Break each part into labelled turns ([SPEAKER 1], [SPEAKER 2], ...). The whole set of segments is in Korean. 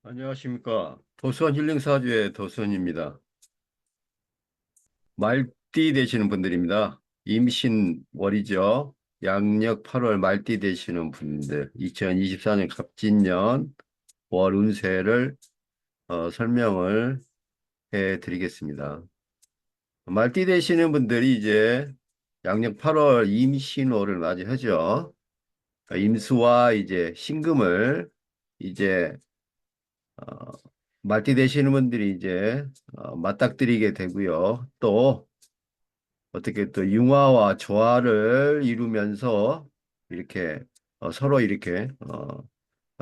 [SPEAKER 1] 안녕하십니까. 도선 힐링사주의 도선입니다. 말띠 되시는 분들입니다. 임신월이죠. 양력 8월 말띠 되시는 분들, 2024년 갑진년 월 운세를 설명을 해 드리겠습니다. 말띠 되시는 분들이 이제 양력 8월 임신월을 맞이하죠. 임수와 이제 신금을 이제 어, 말띠 되시는 분들이 이제 맞닥뜨리게 되고요. 또 어떻게 또 융화와 조화를 이루면서 이렇게 서로 이렇게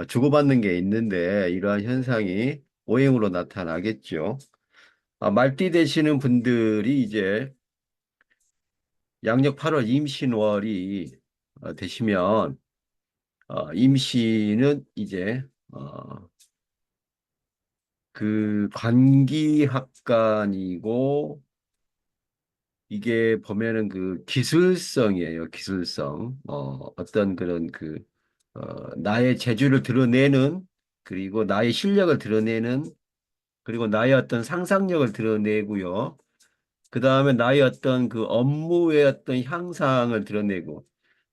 [SPEAKER 1] 주고받는 게 있는데 이러한 현상이 오행으로 나타나겠죠. 말띠 되시는 분들이 이제 양력 8월 임신월이 되시면 임신은 이제 그 관기학관이고 이게 보면은 그 기술성이에요. 기술성. 어떤 그런 나의 재주를 드러내는 그리고 나의 실력을 드러내는 그리고 나의 어떤 상상력을 드러내고요. 그 다음에 나의 어떤 그 업무의 어떤 향상을 드러내고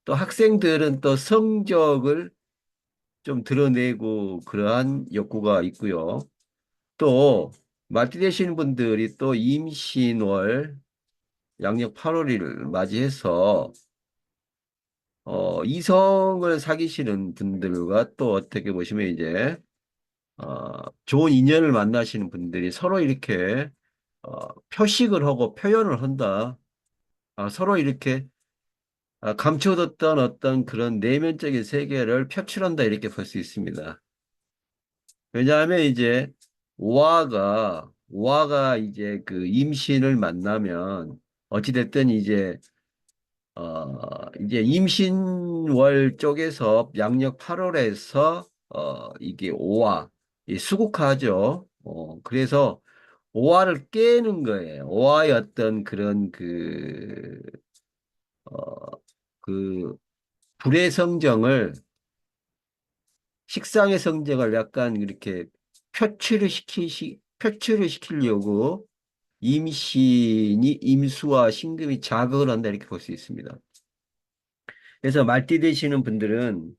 [SPEAKER 1] 또 학생들은 또 성적을 좀 드러내고 그러한 욕구가 있고요. 또 말띠 되시는 분들이 또 임신월 양력 8월을 맞이해서 이성을 사귀시는 분들과 또 어떻게 보시면 이제 좋은 인연을 만나시는 분들이 서로 이렇게 표식을 하고 표현을 한다. 서로 이렇게 감춰뒀던 어떤 그런 내면적인 세계를 표출한다 이렇게 볼 수 있습니다. 왜냐하면 이제 오화가 이제 그 임신을 만나면 어찌됐든 이제 임신월 쪽에서 양력 8월에서 이게 오화, 이 수국화죠. 그래서 오화를 깨는 거예요. 오화의 어떤 그런 어, 그 불의 성정을 식상의 성정을 약간 이렇게 표출을 시키려고 임신이 임수와 신금이 자극을 한다 이렇게 볼 수 있습니다. 그래서 말띠 되시는 분들은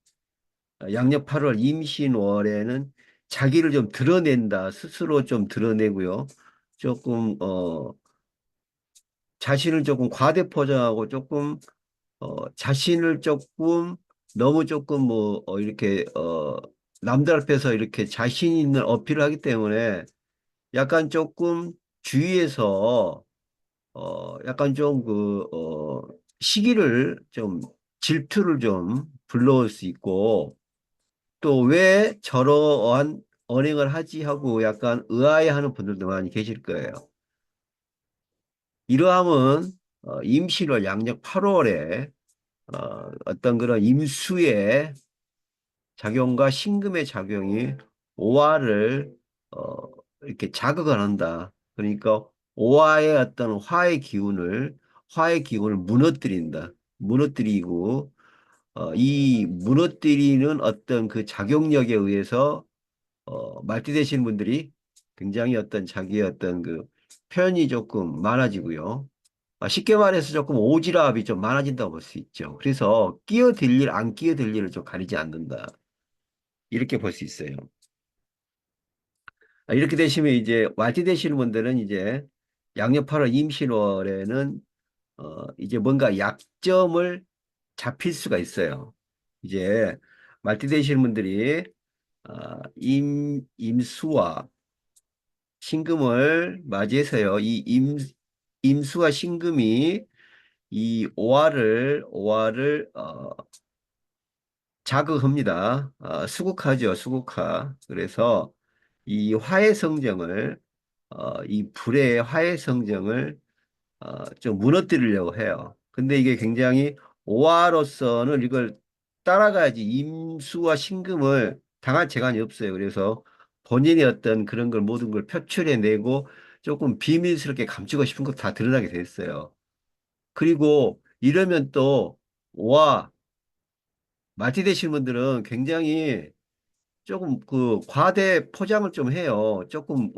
[SPEAKER 1] 양력 8월 임신월에는 자기를 좀 드러낸다. 스스로 좀 드러내고요. 조금 자신을 조금 과대 포장하고 조금 자신을 조금 너무 조금 뭐 이렇게 남들 앞에서 이렇게 자신 있는 어필을 하기 때문에 약간 조금 주위에서 약간 좀 시기를 좀 질투를 좀 불러올 수 있고 또 왜 저러한 언행을 하지 하고 약간 의아해하는 분들도 많이 계실 거예요. 이러함은 임시로 양력 8월에 어떤 그런 임수의 작용과 신금의 작용이 오화를 어, 이렇게 자극을 한다. 그러니까 오화의 어떤 화의 기운을 무너뜨린다. 무너뜨리고 이 무너뜨리는 어떤 그 작용력에 의해서 말띠 되시는 분들이 굉장히 어떤 자기의 어떤 그 표현이 조금 많아지고요. 쉽게 말해서 조금 오지랖이 좀 많아진다고 볼 수 있죠. 그래서 끼어들 일, 안 끼어들 일을 좀 가리지 않는다. 이렇게 볼 수 있어요. 이렇게 되시면 이제 말띠 되시는 분들은 이제 양력 8월 임신월에는 이제 뭔가 약점을 잡힐 수가 있어요. 이제 말띠 되시는 분들이 임수와 신금을 맞이해서요. 임수와 신금이 이 오화를 자극합니다. 수국하죠, 수국하. 그래서 이 화해 성정을 이 불의 화해 성정을 좀 무너뜨리려고 해요. 근데 이게 굉장히 오화로서는 이걸 따라가야지 임수와 신금을 당할 재간이 없어요. 그래서 본인이 어떤 그런 걸 모든 걸 표출해내고 조금 비밀스럽게 감추고 싶은 거 다 드러나게 됐어요. 그리고 이러면 또 와, 마티 되신 분들은 굉장히 조금 그 과대 포장을 좀 해요. 조금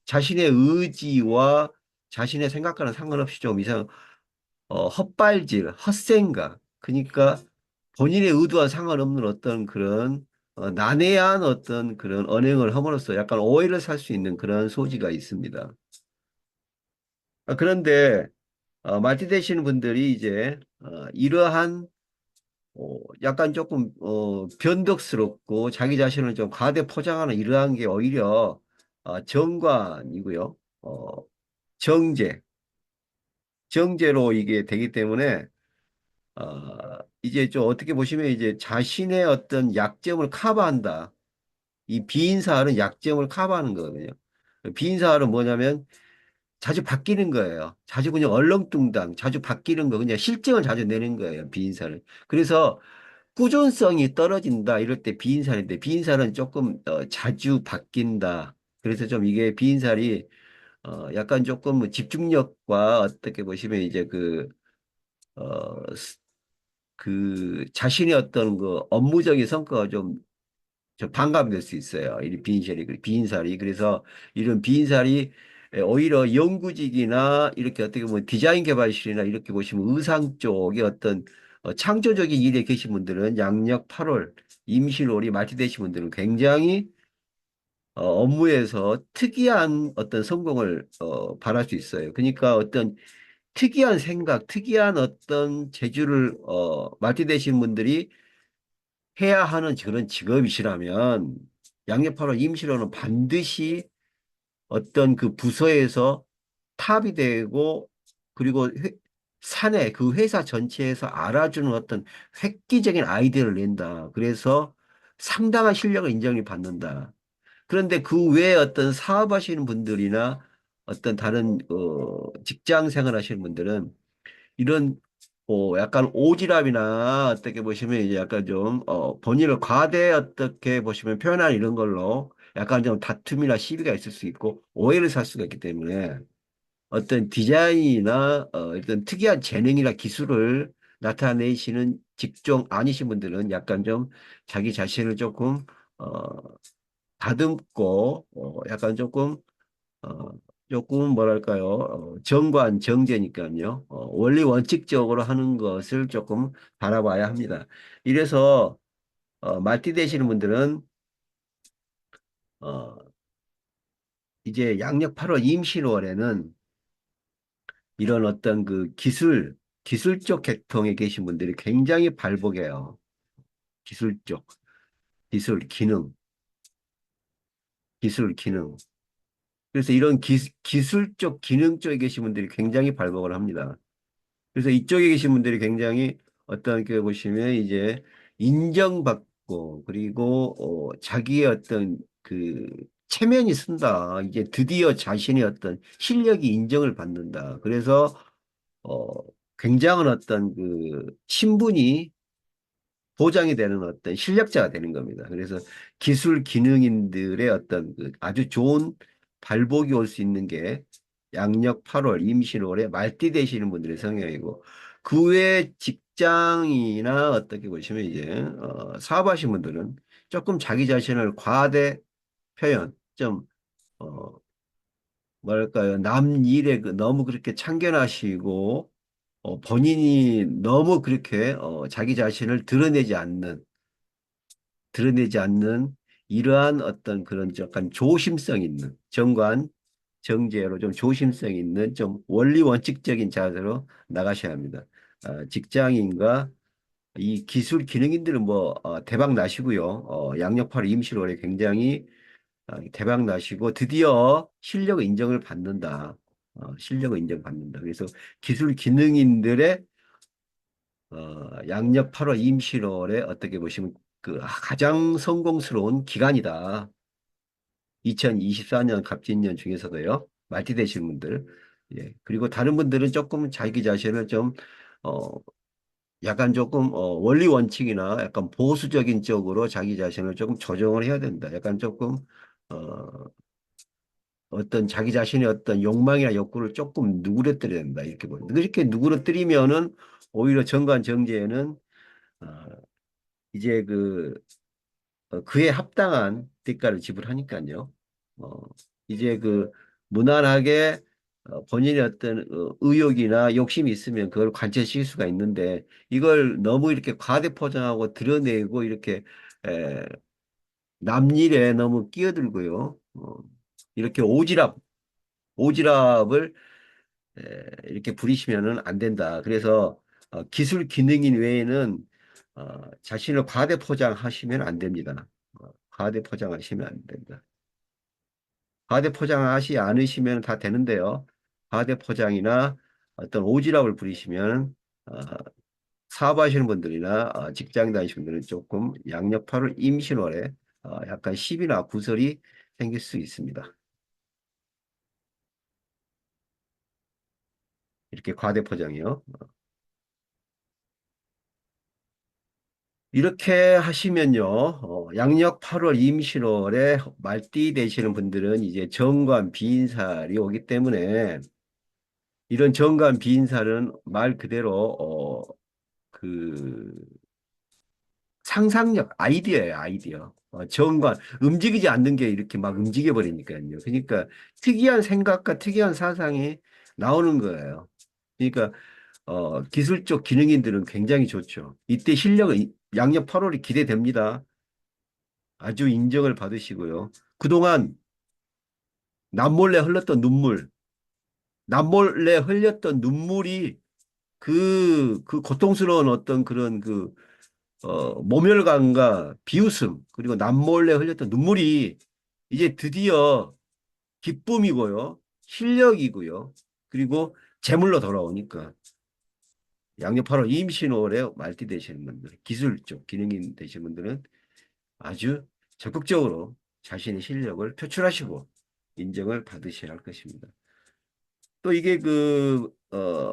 [SPEAKER 1] 자신의 의지와 자신의 생각과는 상관없이 좀 이상 헛발질, 헛생각. 그러니까 본인의 의도와 상관없는 어떤 그런 난해한 어떤 그런 언행을 함으로써 약간 오해를 살 수 있는 그런 소지가 있습니다. 그런데 말띠 되시는 분들이 이제 이러한 약간 조금 변덕스럽고 자기 자신을 좀 과대 포장하는 이러한 게 오히려 정관이고요. 정제, 정제로 이게 되기 때문에 이제 좀 어떻게 보시면 이제 자신의 어떤 약점을 커버한다. 이 비인사활은 약점을 커버하는 거거든요. 비인사활은 뭐냐면 자주 바뀌는 거예요. 자주 그냥 얼렁뚱땅, 자주 바뀌는 거, 그냥 실증을 자주 내는 거예요. 비인사를. 그래서 꾸준성이 떨어진다. 이럴 때 비인살인데 비인살은 조금 자주 바뀐다. 그래서 좀 이게 비인살이 약간 조금 뭐 집중력과 어떻게 보시면 이제 그 자신의 어떤 그 업무적인 성과가 좀 반감될 수 있어요. 이 비인살이. 그래서 이런 비인살이 오히려 연구직이나 이렇게 어떻게 보면 디자인 개발실이나 이렇게 보시면 의상 쪽의 어떤 창조적인 일에 계신 분들은 양력 8월, 임실월이 말띠되신 분들은 굉장히 업무에서 특이한 어떤 성공을 발할 수 있어요. 그러니까 어떤 특이한 생각, 특이한 어떤 재주를 말띠되신 분들이 해야 하는 그런 직업이시라면 양력파로 임시로는 반드시 어떤 그 부서에서 탑이 되고 그리고 사내 그 회사 전체에서 알아주는 어떤 획기적인 아이디어를 낸다. 그래서 상당한 실력을 인정을 받는다. 그런데 그 외에 어떤 사업하시는 분들이나 어떤 다른 직장 생활하시는 분들은 이런 약간 오지랖이나 어떻게 보시면 이제 약간 좀 본인을 과대 어떻게 보시면 표현한 이런 걸로 약간 좀 다툼이나 시비가 있을 수 있고 오해를 살 수가 있기 때문에 어떤 디자인이나 어떤 특이한 재능이나 기술을 나타내시는 직종 아니신 분들은 약간 좀 자기 자신을 조금 어, 다듬고 약간 어, 조금 뭐랄까요? 정관, 정제니까요. 원리 원칙적으로 하는 것을 조금 바라봐야 합니다. 이래서 말띠 되시는 분들은 어, 이제 양력 8월 임신월에는 이런 어떤 그 기술 쪽 계통에 계신 분들이 굉장히 발복해요. 기술 쪽, 기술, 기능, 기술, 기능. 그래서 이런 기술 쪽, 기능 쪽에 계신 분들이 굉장히 발복을 합니다. 그래서 이쪽에 계신 분들이 굉장히 어떤 게 보시면 이제 인정받고 그리고 자기의 어떤 그 체면이 쓴다. 이제 드디어 자신의 어떤 실력이 인정을 받는다. 그래서 어 굉장한 어떤 그 신분이 보장이 되는 어떤 실력자가 되는 겁니다. 그래서 기술 기능인들의 어떤 그 아주 좋은 발복이 올 수 있는 게 양력 8월, 임신월에 말띠 되시는 분들의 성향이고 그 외 직장이나 어떻게 보시면 이제 사업하시는 분들은 조금 자기 자신을 과대 표현, 좀 뭐랄까요, 남 일에 너무 그렇게 참견하시고 본인이 너무 그렇게 자기 자신을 드러내지 않는 이러한 어떤 그런 약간 조심성 있는 정관, 정제로 좀 조심성 있는 좀 원리 원칙적인 자세로 나가셔야 합니다. 직장인과 이 기술 기능인들은 뭐 대박 나시고요. 양력팔 임시로에 굉장히 대박 나시고 드디어 실력을 인정을 받는다. 실력을 인정받는다. 그래서 기술 기능인들의 양력 8월 임시월에 어떻게 보시면 그 가장 성공스러운 기간이다. 2024년 갑진년 중에서도요. 말띠 되시는 분들. 예. 그리고 다른 분들은 조금 자기 자신을 좀, 어, 약간 조금, 원리 원칙이나 약간 보수적인 쪽으로 자기 자신을 조금 조정을 해야 된다. 약간 조금, 어, 어떤 자기 자신의 어떤 욕망이나 욕구를 조금 누그러뜨려야 된다. 이렇게 봅니다. 그렇게 누그러뜨리면은 오히려 정관 정제에는 어, 이제 그에 합당한 대가를 지불하니까요. 어, 이제 그 무난하게 본인의 어떤 의욕이나 욕심이 있으면 그걸 관철시킬 수가 있는데 이걸 너무 이렇게 과대 포장하고 드러내고 이렇게 에, 남일에 너무 끼어들고요. 이렇게 오지랖을 이렇게 부리시면은 안 된다. 그래서 기술 기능인 외에는 자신을 과대 포장하시면 안 됩니다. 과대 포장하시면 안 된다. 과대 포장하시 않으시면 다 되는데요. 과대 포장이나 어떤 오지랖을 부리시면 어, 사업하시는 분들이나 직장 다니시는 분들은 조금 양력팔월 임신월에 약간 시비나 구설이 생길 수 있습니다. 이렇게 과대 포장이요. 이렇게 하시면요, 양력 8월 임신월에 말띠 되시는 분들은 이제 정관 비인살이 오기 때문에 이런 정관 비인살은 말 그대로 그 상상력, 아이디어예요, 아이디어. 정관, 움직이지 않는 게 이렇게 막 움직여 버리니까요. 그러니까 특이한 생각과 특이한 사상이 나오는 거예요. 그러니까 기술적 기능인들은 굉장히 좋죠. 이때 실력은 양력 8월이 기대됩니다. 아주 인정을 받으시고요. 그동안 남몰래 흘렀던 눈물, 남몰래 흘렸던 눈물이 그 고통스러운 어떤 그런 모멸감과 비웃음, 그리고 남몰래 흘렸던 눈물이 이제 드디어 기쁨이고요. 실력이고요. 그리고 재물로 돌아오니까 양력 8월 임신월에 말띠 되시는 분들, 기술 쪽 기능인 되시는 분들은 아주 적극적으로 자신의 실력을 표출하시고 인정을 받으셔야 할 것입니다. 또 이게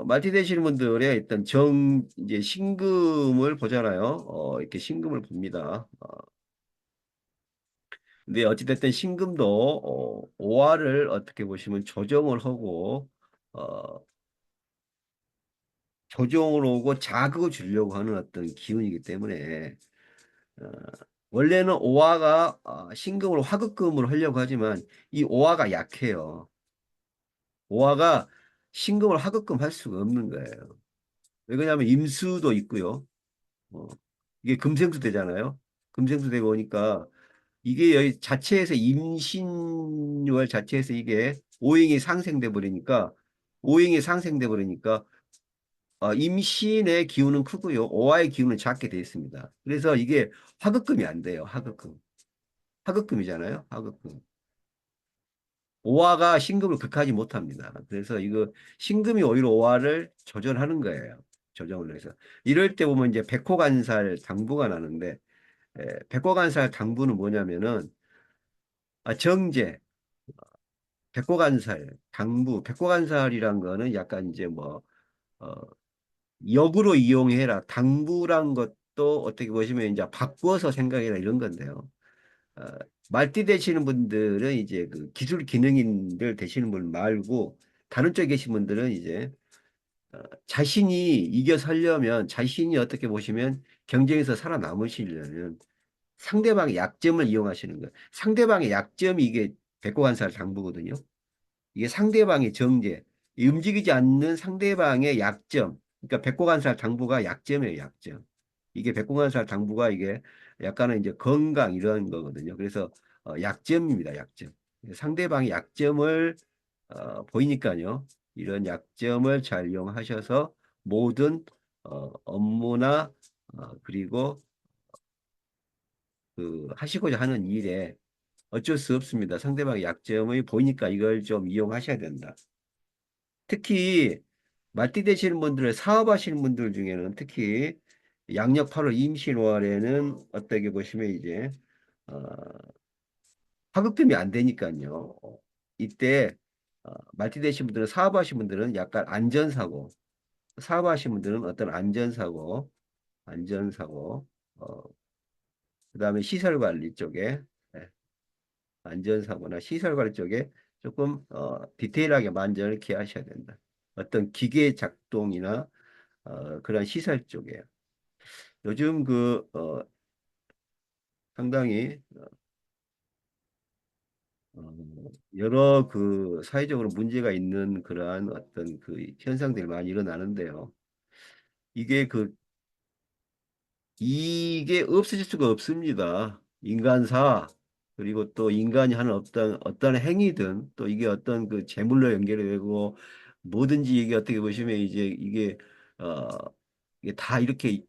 [SPEAKER 1] 말띠 되시는 분들의 일단 이제 신금을 보잖아요. 이렇게 신금을 봅니다. 근데 어찌됐든 신금도 오화를 어떻게 보시면 조정을 하고, 어, 조정을 오고 자극을 주려고 하는 어떤 기운이기 때문에, 어, 원래는 오화가 신금을 화급금으로 하려고 하지만 이 오화가 약해요. 오화가 신금을 화급금 할 수가 없는 거예요. 왜냐하면 임수도 있고요. 어, 이게 금생수 되잖아요. 금생수 되고 오니까 이게 여기 자체에서 임신월 자체에서 이게 오행이 상생돼 버리니까 오행이 상생돼 버리니까 임신의 기운은 크고요. 오화의 기운은 작게 돼 있습니다. 그래서 이게 화급금이 안 돼요. 화급금. 화급금이잖아요. 화급금. 오화가 신금을 극하지 못합니다. 그래서 이거 신금이 오히려 오화를 조절하는 거예요. 조정을 해서. 이럴 때 보면 이제 백호간살 당부가 나는데 백호간살 당부는 뭐냐면은 정제, 백호간살, 당부, 백호간살이란 거는 약간 이제 어, 역으로 이용해라. 당부란 것도 어떻게 보시면 이제 바꾸어서 생각해라 이런 건데요. 어, 말띠 되시는 분들은 이제 그 기술 기능인들 되시는 분 말고 다른 쪽에 계신 분들은 이제 자신이 이겨 살려면 자신이 어떻게 보시면 경쟁에서 살아남으시려면 상대방의 약점을 이용하시는 거예요. 상대방의 약점이 이게 백호간살 당부거든요. 이게 상대방의 정제, 이 움직이지 않는 상대방의 약점. 그러니까 백고간살 당부가 약점이에요, 약점. 이게 백고간살 당부가 이게 약간은 이제 건강 이런 거거든요. 그래서 약점입니다, 약점. 상대방의 약점을 보이니까요. 이런 약점을 잘 이용하셔서 모든 업무나 그리고 그 하시고자 하는 일에 어쩔 수 없습니다. 상대방의 약점이 보이니까 이걸 좀 이용하셔야 된다. 특히 말띠 되시는 분들, 사업하시는 분들 중에는 특히 양력 8월 임신월에는 어떻게 보시면 이제 어, 화급금이 안 되니까요. 이때 말띠 되신 분들은 사업하시는 분들은 약간 안전사고, 사업하시는 분들은 어떤 안전사고, 그다음에 시설관리 쪽에 예, 안전사고나 시설관리 쪽에 조금 디테일하게 만전을 기하셔야 된다. 어떤 기계 작동이나 그런 시설 쪽에 요즘 상당히 여러 그 사회적으로 문제가 있는 그러한 어떤 그 현상들이 많이 일어나는데요. 이게 그 이게 없어질 수가 없습니다. 인간사 그리고 또 인간이 하는 어떤 행위든 또 이게 어떤 그 재물로 연결이 되고 뭐든지 이게 어떻게 보시면 이제 어 이게 다 이렇게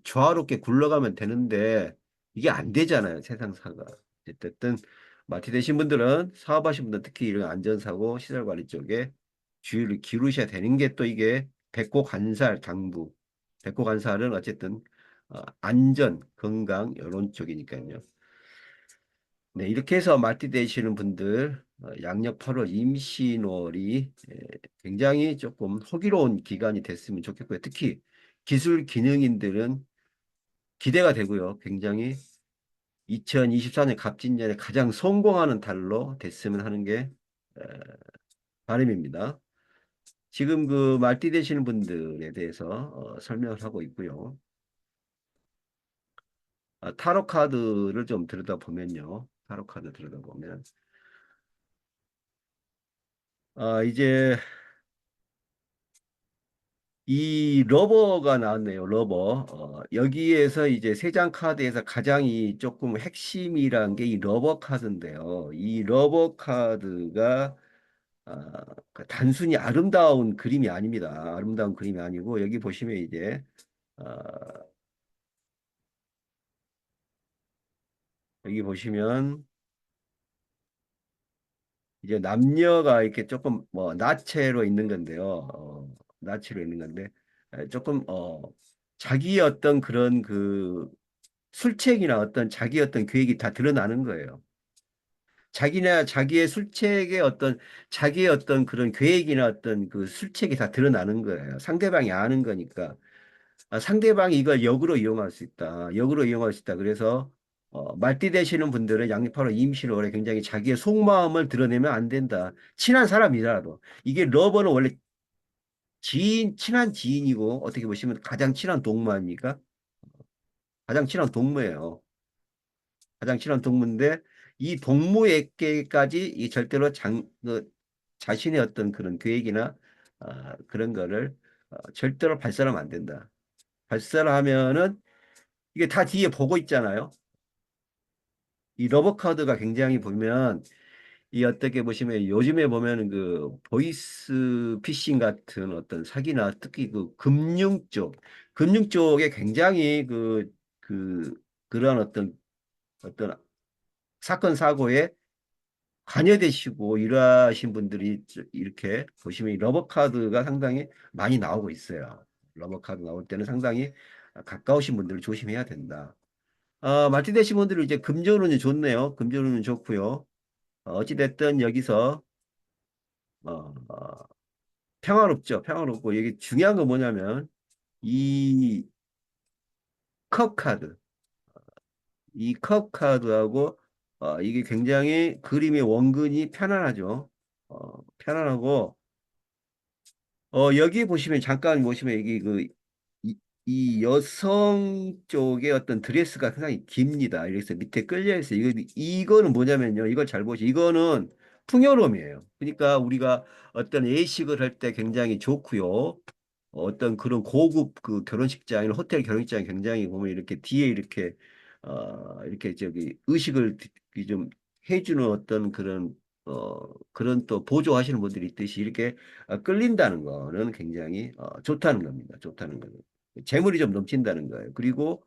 [SPEAKER 1] 조화롭게 굴러가면 되는데 이게 안 되잖아요. 세상사가. 어쨌든 마티 되신 분들은 사업하신 분들 특히 이런 안전사고 시설관리 쪽에 주의를 기울이셔야 되는 게 또 이게 백고간살 당부. 백고간살은 어쨌든 안전, 건강 이런 쪽이니까요. 네, 이렇게 해서 마티 되시는 분들 양력 8월 임시월이 굉장히 조금 호기로운 기간이 됐으면 좋겠고요. 특히 기술 기능인들은 기대가 되고요. 굉장히 2024년 갑진년에 가장 성공하는 달로 됐으면 하는 게 에, 바람입니다. 지금 그 말띠 되시는 분들에 대해서 설명을 하고 있고요. 타로 카드를 좀 들여다보면요. 타로 카드 들여다보면 이제 이 러버가 나왔네요. 러버. 여기에서 이제 세 장 카드에서 가장 이 조금 핵심이란 게 이 러버 카드인데요. 이 러버 카드가 그 단순히 아름다운 그림이 아닙니다. 아름다운 그림이 아니고 여기 보시면 이제 어, 여기 보시면 이제 남녀가 이렇게 조금 뭐 나체로 있는 건데요. 나체로 있는 건데 조금 자기의 어떤 그런 그 술책이나 어떤 자기 어떤 계획이 다 드러나는 거예요. 자기나 자기의 술책의 어떤 자기의 어떤 그런 계획이나 어떤 그 술책이 다 드러나는 거예요. 상대방이 아는 거니까. 상대방이 이걸 역으로 이용할 수 있다. 역으로 이용할 수 있다. 그래서 말띠 되시는 분들은 양립하로 임시로 굉장히 자기의 속마음을 드러내면 안 된다. 친한 사람이라도. 이게 러버는 원래 친한 지인이고 어떻게 보시면 가장 친한 동무 아닙니까? 가장 친한 동무예요. 가장 친한 동무인데 이 동무에게까지 이 절대로 자신의 어떤 그런 계획이나 그런 거를 절대로 발설하면 안 된다. 발설하면은 이게 다 뒤에 보고 있잖아요. 이 러버 카드가 굉장히 보면 이 어떻게 보시면 요즘에 보면 그 보이스 피싱 같은 어떤 사기나 특히 그 금융 쪽에 굉장히 그런 어떤 사건 사고에 관여되시고 일하신 분들이 이렇게 보시면 이 러버 카드가 상당히 많이 나오고 있어요. 러버 카드 나올 때는 상당히 가까우신 분들을 조심해야 된다. 말티 되신 분들은 이제 금전운이 좋네요. 금전운은 좋고요. 어찌됐든 여기서 어, 어, 평화롭죠. 평화롭고 여기 중요한 건 뭐냐면 이 컵 카드, 이 컵 카드하고 이게 굉장히 그림의 원근이 편안하죠. 편안하고 여기 보시면 잠깐 보시면 여기 이 여성 쪽의 어떤 드레스가 상당히 깁니다. 이래서 밑에 끌려 있어요. 이거는 뭐냐면요. 이걸 잘 보시. 이거는 풍요로움이에요. 그러니까 우리가 어떤 예식을 할 때 굉장히 좋고요. 어떤 그런 고급 그 결혼식장이나 호텔 결혼식장에 굉장히 보면 이렇게 뒤에 이렇게 저기 의식을 좀 해주는 어떤 그런 또 보조하시는 분들이 있듯이 이렇게 끌린다는 거는 굉장히 좋다는 겁니다. 좋다는 거는. 재물이 좀 넘친다는 거예요. 그리고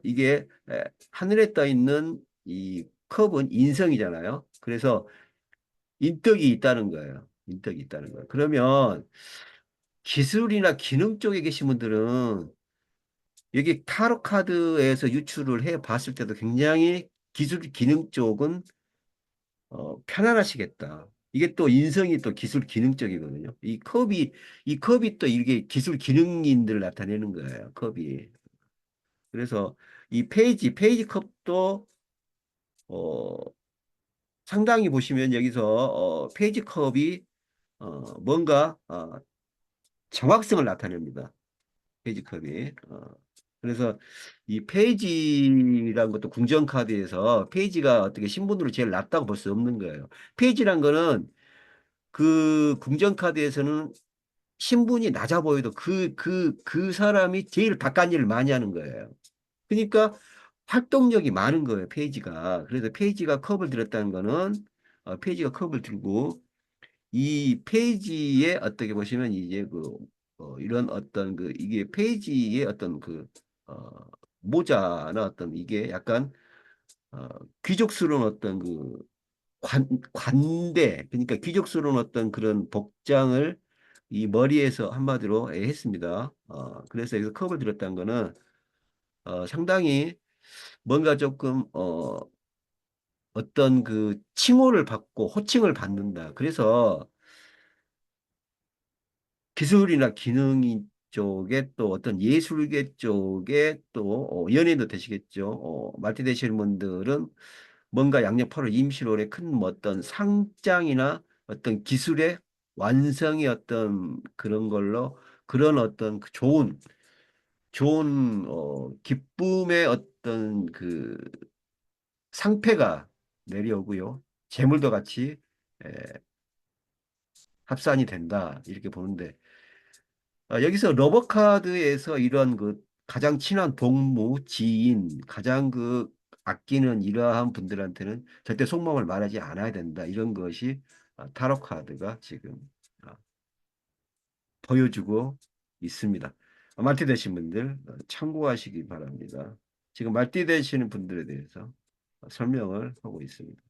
[SPEAKER 1] 이게 하늘에 떠 있는 이 컵은 인성이잖아요. 그래서 인덕이 있다는 거예요. 인덕이 있다는 거예요. 그러면 기술이나 기능 쪽에 계신 분들은 여기 타로 카드에서 유출을 해 봤을 때도 굉장히 기술 기능 쪽은 편안하시겠다. 이게 또 인성이 또 기술 기능적이거든요. 이 컵이 또 이게 기술 기능인들을 나타내는 거예요. 컵이. 그래서 이 페이지 컵도 어, 상당히 보시면 여기서 페이지 컵이 뭔가 정확성을 나타냅니다. 페이지 컵이. 그래서 이 페이지란 것도 궁정카드에서 페이지가 어떻게 신분으로 제일 낮다고 볼 수 없는 거예요. 페이지란 거는 그 궁정카드에서는 신분이 낮아 보여도 그 사람이 제일 바깥 일을 많이 하는 거예요. 그러니까 활동력이 많은 거예요, 페이지가. 그래서 페이지가 컵을 들었다는 거는 페이지가 컵을 들고 이 페이지에 어떻게 보시면 이제 이런 어떤 이게 페이지의 어떤 어, 모자나 어떤 이게 약간 어, 귀족스러운 어떤 관대 그러니까 귀족스러운 어떤 그런 복장을 이 머리에서 한마디로 했습니다. 그래서 여기서 컵을 들었다는 거는 상당히 뭔가 조금 어떤 칭호를 받고 호칭을 받는다. 그래서 기술이나 기능이 쪽에 또 어떤 예술계 쪽에 또 연예인도 되시겠죠. 말띠 되시는 분들은 뭔가 양력 8월 임시로의 큰 뭐 어떤 상장이나 어떤 기술의 완성의 어떤 그런 걸로 그런 어떤 좋은 기쁨의 어떤 상패가 내려오고요. 재물도 같이 에, 합산이 된다. 이렇게 보는데 여기서 러버카드에서 이런 가장 친한 동무, 지인, 가장 아끼는 이러한 분들한테는 절대 속마음을 말하지 않아야 된다. 이런 것이 타로 카드가 지금 어, 보여주고 있습니다. 말띠 되신 분들 참고하시기 바랍니다. 지금 말띠 되시는 분들에 대해서 설명을 하고 있습니다.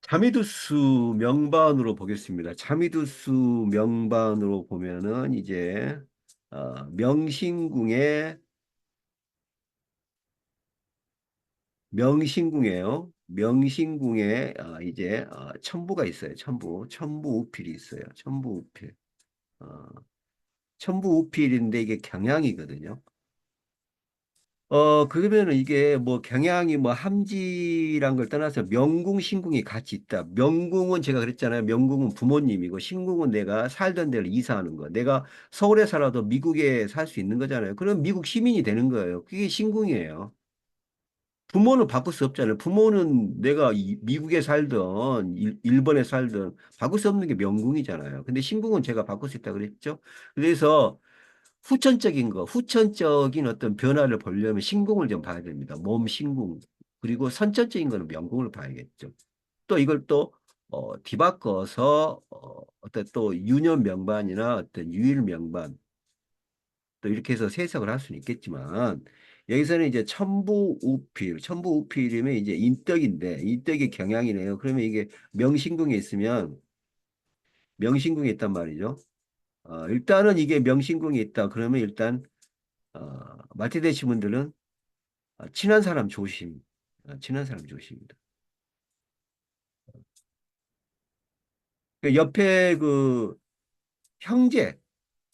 [SPEAKER 1] 자미두수 명반으로 보겠습니다. 자미두수 명반으로 보면은 이제 명신궁에 명신궁에요. 명신궁에 이제 천부가 있어요. 천부 우필이 있어요. 천부 우필. 어, 천부 우필인데 이게 경향이거든요. 그러면은 이게 뭐 경향이 뭐 함지란 걸 떠나서 명궁, 신궁이 같이 있다. 명궁은 제가 그랬잖아요. 명궁은 부모님이고 신궁은 내가 살던 데를 이사하는 거. 내가 서울에 살아도 미국에 살 수 있는 거잖아요. 그럼 미국 시민이 되는 거예요. 그게 신궁이에요. 부모는 바꿀 수 없잖아요. 부모는 내가 미국에 살던 일본에 살던 바꿀 수 없는 게 명궁이잖아요. 근데 신궁은 제가 바꿀 수 있다 그랬죠. 그래서 후천적인 어떤 변화를 보려면 신궁을 좀 봐야 됩니다. 몸 신궁. 그리고 선천적인 거는 명궁을 봐야겠죠. 또 이걸 또 뒤바꿔서 어떤 또 유년 명반이나 어떤 유일 명반 또 이렇게 해서 해석을 할 수는 있겠지만 여기서는 이제 천부우필이면 이제 인덕인데 인덕이 경향이네요. 그러면 이게 명신궁에 있으면 명신궁에 있단 말이죠. 일단은 이게 명신궁에 있다. 그러면 일단 말띠 되신 분들은 친한 사람 조심. 친한 사람 조심입니다. 그 옆에 형제,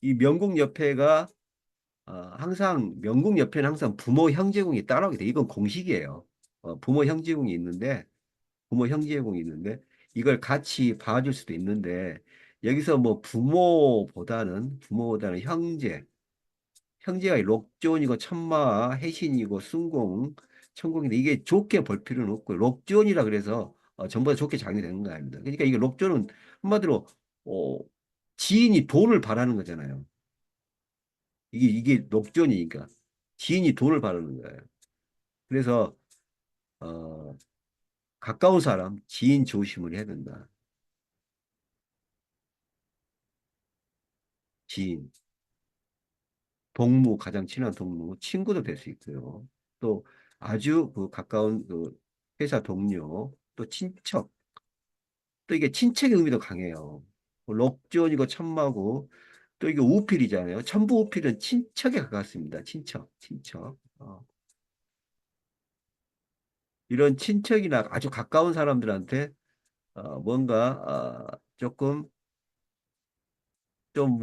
[SPEAKER 1] 이 명궁 옆에가 항상 명궁 옆에는 항상 부모 형제궁이 따라오게 돼. 이건 공식이에요. 부모 형제궁이 있는데 부모 형제궁이 있는데 이걸 같이 봐줄 수도 있는데 여기서 뭐 부모보다는 형제가 록존이고 천마, 해신이고 순공, 천공인데 이게 좋게 볼 필요는 없고 록존이라 그래서 전부 다 좋게 작용되는 거 아닙니다. 그러니까 이게 록존은 한마디로 어, 지인이 돈을 바라는 거잖아요. 이게 록존이니까 지인이 돈을 바라는 거예요. 그래서 어, 가까운 사람, 지인 조심을 해야 된다. 지인, 동무, 가장 친한 동무, 친구도 될 수 있고요. 또 아주 가까운 회사 동료, 또 친척, 또 이게 친척의 의미도 강해요. 록존이고 천마고, 또 이게 우필이잖아요. 천부 우필은 친척에 가깝습니다. 친척. 이런 친척이나 아주 가까운 사람들한테 뭔가 조금 좀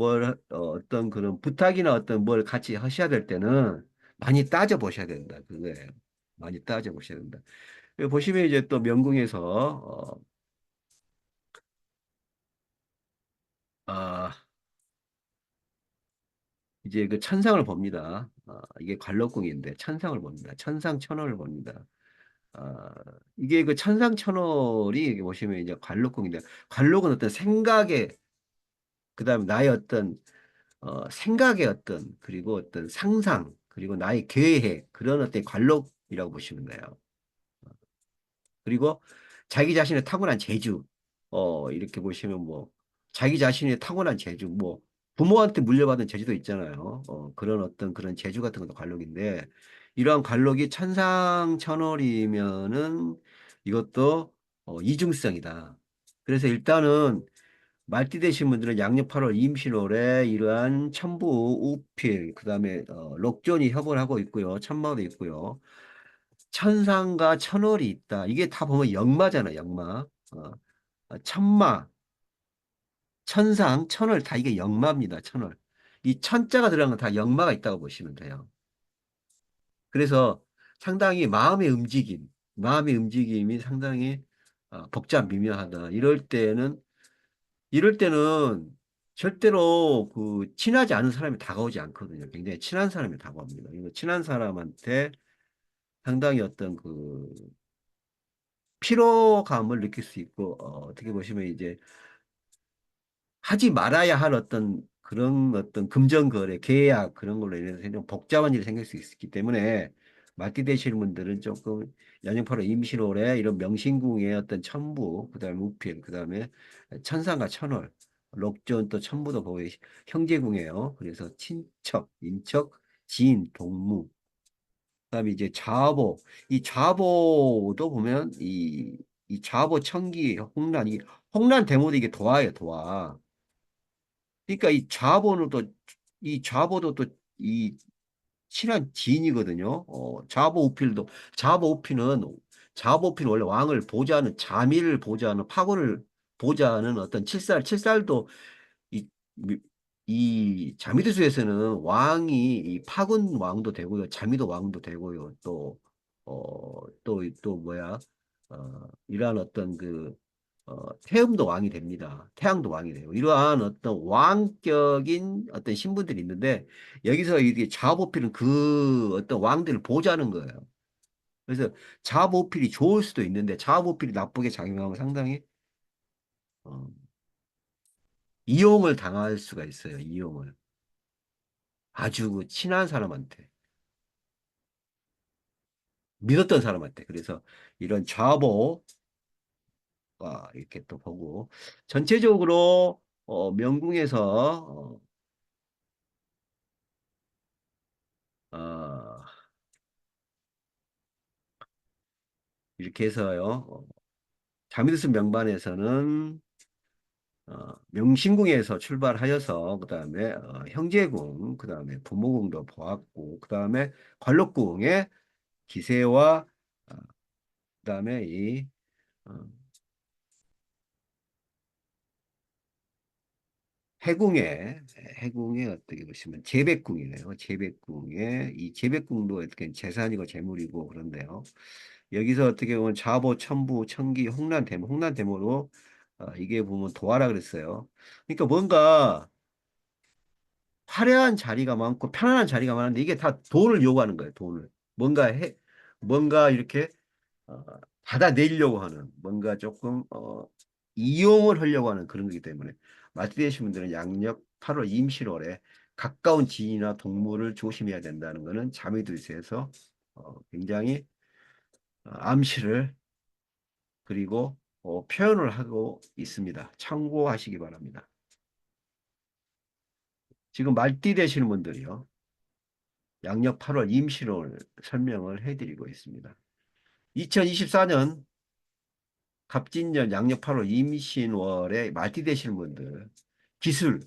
[SPEAKER 1] 어떤 그런 부탁이나 어떤 뭘 같이 하셔야 될 때는 많이 따져 보셔야 된다. 그거예요. 많이 따져 보셔야 된다. 여기 보시면 이제 또 명궁에서 이제 그 천상을 봅니다. 이게 관록궁인데 천상을 봅니다. 천상 천월을 봅니다. 아, 이게 그 천상 천월이 이게 보시면 이제 관록궁인데 관록은 어떤 생각의 그다음에 나의 어떤 생각의 어떤 그리고 어떤 상상 그리고 나의 계획 그런 어떤 관록이라고 보시면 돼요. 그리고 자기 자신의 타고난 재주, 이렇게 보시면 뭐, 자기 자신의 타고난 재주, 뭐, 부모한테 물려받은 재주도 있잖아요. 그런 어떤 그런 재주 같은 것도 관록인데, 이러한 관록이 천상천월이면은 이것도 이중성이다. 그래서 일단은 말띠 되신 분들은 양력 8월 임신월에 이러한 천부, 우필, 그 다음에 록존이 협을 하고 있고요. 천마도 있고요. 천상과 천월이 있다. 이게 다 보면 역마잖아, 역마. 천마, 천상, 천월 다 이게 역마입니다, 천월. 이 천자가 들어간 건 다 역마가 있다고 보시면 돼요. 그래서 상당히 마음의 움직임이 상당히 복잡 미묘하다. 이럴 때는 절대로 그 친하지 않은 사람이 다가오지 않거든요. 굉장히 친한 사람이 다가옵니다. 이거 친한 사람한테 상당히 어떤 그 피로감을 느낄 수 있고 어떻게 보시면 이제 하지 말아야 할 어떤 그런 어떤 금전거래, 계약 그런 걸로 인해서 좀 복잡한 일이 생길 수 있기 때문에 말띠 되시는 분들은 조금 연령파로 임신월에 이런 명신궁의 어떤 천부, 그다음에 우필, 그다음에 천상과 천월, 록존 또 천부도 보고 형제궁이에요. 그래서 친척, 인척, 지인, 동무, 그다음에 이제 좌보, 이 좌보도 보면 이 좌보 천기 홍란 이 홍란 대모도 이게 도화예요, 도화. 그러니까 이 좌보도 또 이 친한 지인이거든요. 좌보 우필도 좌보 우필은 좌보 우필은 원래 왕을 보좌하는 자미를 보좌하는 파군을 보좌하는 어떤 칠살도 이, 이 자미도수에서는 왕이 이 파군 왕도 되고요. 자미도 왕도 되고요. 또 뭐야? 이러한 어떤 태음도 왕이 됩니다. 태양도 왕이 돼요. 이러한 어떤 왕격인 어떤 신분들이 있는데 여기서 이게 자보필은 그 어떤 왕들을 보자는 거예요. 그래서 자보필이 좋을 수도 있는데 자보필이 나쁘게 작용하면 상당히 어, 이용을 당할 수가 있어요. 이용을. 아주 그 친한 사람한테, 믿었던 사람한테. 그래서 이런 좌보가 이렇게 또 보고, 전체적으로, 명궁에서, 이렇게 해서요, 자미두스 명반에서는, 명신궁에서 출발하여서, 그 다음에, 형제궁, 그 다음에 부모궁도 보았고, 그 다음에 관록궁의 기세와, 그 다음에 어, 해궁에 어떻게 보시면 재백궁이네요. 재백궁에 이 재백궁도 어떻게 재산이고 재물이고 그런데요. 여기서 어떻게 보면 좌보, 천부, 천기, 홍난대모로 이게 보면 도화라 그랬어요. 그러니까 뭔가 화려한 자리가 많고 편안한 자리가 많은데 이게 다 돈을 요구하는 거예요. 돈을 뭔가 이렇게 어, 받아내려고 하는 뭔가 조금 이용을 하려고 하는 그런 거기 때문에 말띠 되신 분들은 양력 8월 임실월에 가까운 지인이나 동물을 조심해야 된다는 것은 자매들에서 굉장히 암시를 그리고 표현을 하고 있습니다. 참고하시기 바랍니다. 지금 말띠 되시는 분들이요. 양력 8월 임실월 설명을 해드리고 있습니다. 2024년 갑진년 양력 8월 임신월에 말띠 되시는 분들 기술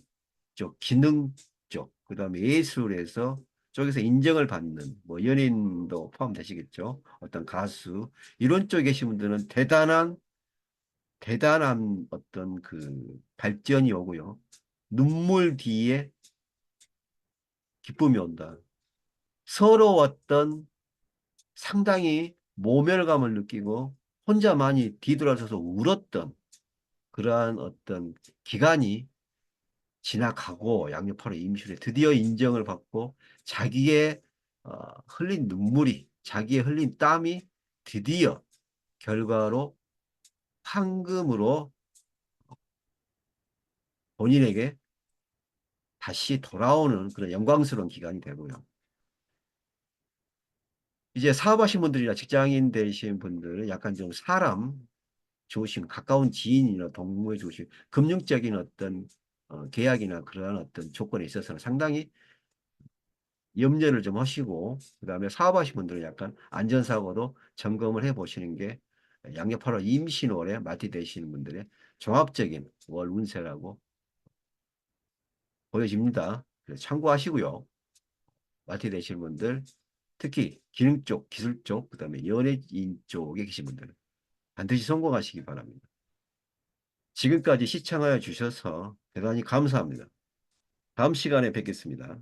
[SPEAKER 1] 쪽, 기능 쪽, 그다음에 예술에서 쪽에서 인정을 받는 뭐 연예인도 포함되시겠죠. 어떤 가수 이런 쪽에 계신 분들은 대단한 어떤 그 발전이 오고요. 눈물 뒤에 기쁨이 온다. 서러웠던 상당히 모멸감을 느끼고 혼자 많이 뒤돌아서서 울었던 그러한 어떤 기간이 지나가고 양력팔월 임신에 드디어 인정을 받고 자기의 흘린 눈물이 자기의 흘린 땀이 드디어 결과로 황금으로 본인에게 다시 돌아오는 그런 영광스러운 기간이 되고요. 이제 사업하신 분들이나 직장인 되신 분들은 약간 좀 사람 좋으신 가까운 지인이나 동무에 좋으신 금융적인 어떤 계약이나 그러한 어떤 조건에 있어서는 상당히 염려를 좀 하시고 그다음에 사업하신 분들은 약간 안전사고도 점검을 해 보시는 게 양력 8월 임신월에 맞이되시는 분들의 종합적인 월 운세라고 보여집니다. 그래서 참고하시고요. 맞이되시는 분들 특히 기능 쪽, 기술 쪽, 그다음에 연예인 쪽에 계신 분들은 반드시 성공하시기 바랍니다. 지금까지 시청하여 주셔서 대단히 감사합니다. 다음 시간에 뵙겠습니다.